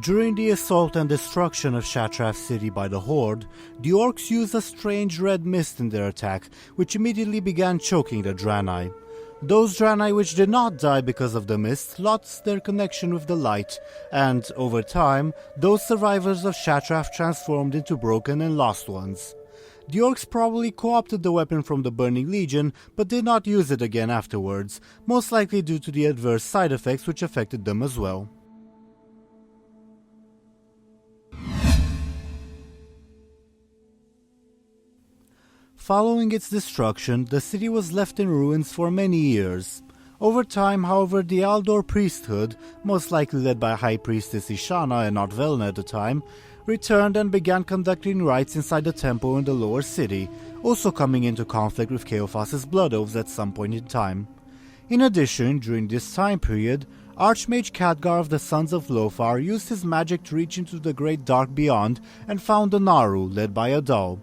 During the assault and destruction of Shattrath City by the Horde, the Orcs used a strange red mist in their attack, which immediately began choking the Draenei. Those Draenei which did not die because of the mist lost their connection with the light, and, over time, those survivors of Shattrath transformed into broken and lost ones. The Orcs probably co-opted the weapon from the Burning Legion, but did not use it again afterwards, most likely due to the adverse side effects which affected them as well. Following its destruction, the city was left in ruins for many years. Over time, however, the Aldor priesthood, most likely led by High Priestess Ishanah and not Velen at the time, returned and began conducting rites inside the temple in the lower city, also coming into conflict with Kael'thas' blood elves at some point in time. In addition, during this time period, Archmage Khadgar of the Sons of Lothar used his magic to reach into the great dark beyond and found the Naaru, led by Aldor.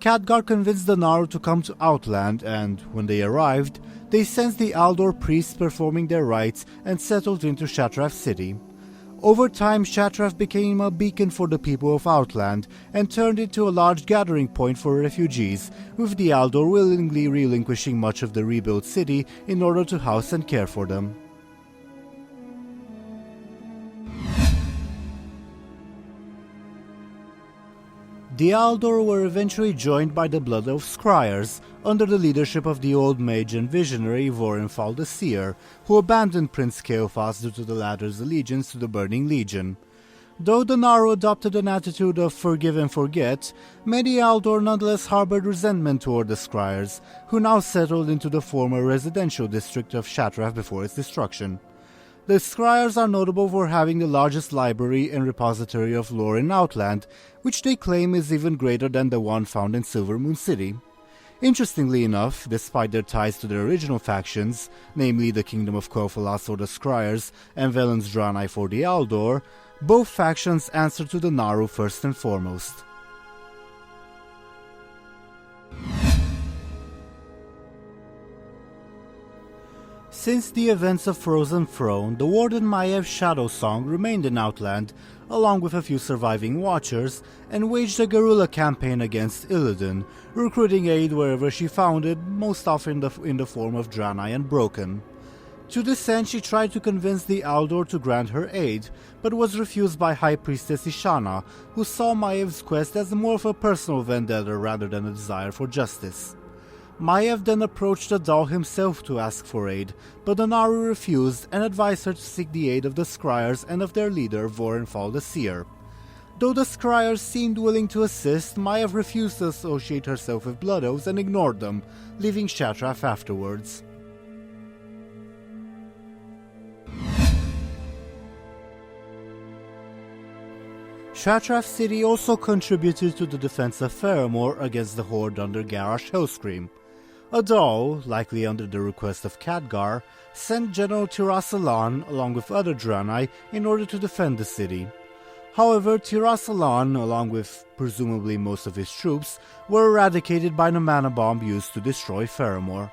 Khadgar convinced the Naaru to come to Outland, and, when they arrived, they sensed the Aldor priests performing their rites and settled into Shattrath City. Over time, Shattrath became a beacon for the people of Outland and turned into a large gathering point for refugees, with the Aldor willingly relinquishing much of the rebuilt city in order to house and care for them. The Aldor were eventually joined by the Blood Elf Squires, under the leadership of the old mage and visionary Voren'thal the Seer, who abandoned Prince Kael'thas due to the latter's allegiance to the Burning Legion. Though the Naaru adopted an attitude of forgive and forget, many Aldor nonetheless harbored resentment toward the Squires, who now settled into the former residential district of Shattrath before its destruction. The Squires are notable for having the largest library and repository of lore in Outland, which they claim is even greater than the one found in Silvermoon City. Interestingly enough, despite their ties to their original factions, namely the Kingdom of Quel'Thalas for the Squires and Velen's Draenei for the Aldor, both factions answer to the Naaru first and foremost. Since the events of Frozen Throne, the Warden Maiev Shadowsong remained in Outland, along with a few surviving Watchers, and waged a guerrilla campaign against Illidan, recruiting aid wherever she found it, most often in the form of Draenei and Broken. To this end, she tried to convince the Aldor to grant her aid, but was refused by High Priestess Ishanah, who saw Maiev's quest as more of a personal vendetta rather than a desire for justice. Maiev then approached the doll himself to ask for aid, but the Naaru refused and advised her to seek the aid of the Squires and of their leader Voren'thal the Seer. Though the Squires seemed willing to assist, Maiev refused to associate herself with Blood Elves and ignored them, leaving Shattrath afterwards. Shattrath City also contributed to the defense of Faramore against the Horde under Garrosh Hellscream. Aldor, likely under the request of Khadgar, sent General Tiras'alan along with other Draenei in order to defend the city. However, Tiras'alan, along with presumably most of his troops, were eradicated by the mana bomb used to destroy Faramore.